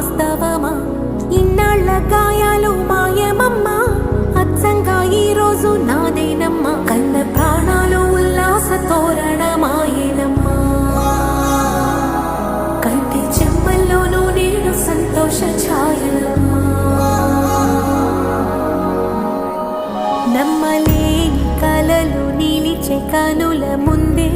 వాస్తవమా? ఇన్నాళ్ళ గాయాలు మాయమమ్మా, అచ్చంగా ఈ రోజు నాదేనమ్మా. కన్న ప్రాణాలు ఉల్లాస తోరణమాయేనమ్మా. కంటి చెమ్మల్లోనూ నేడు సంతోష ఛాయలమ్మా. నమ్మలేని కలలు నిలిచే కనుల ముందే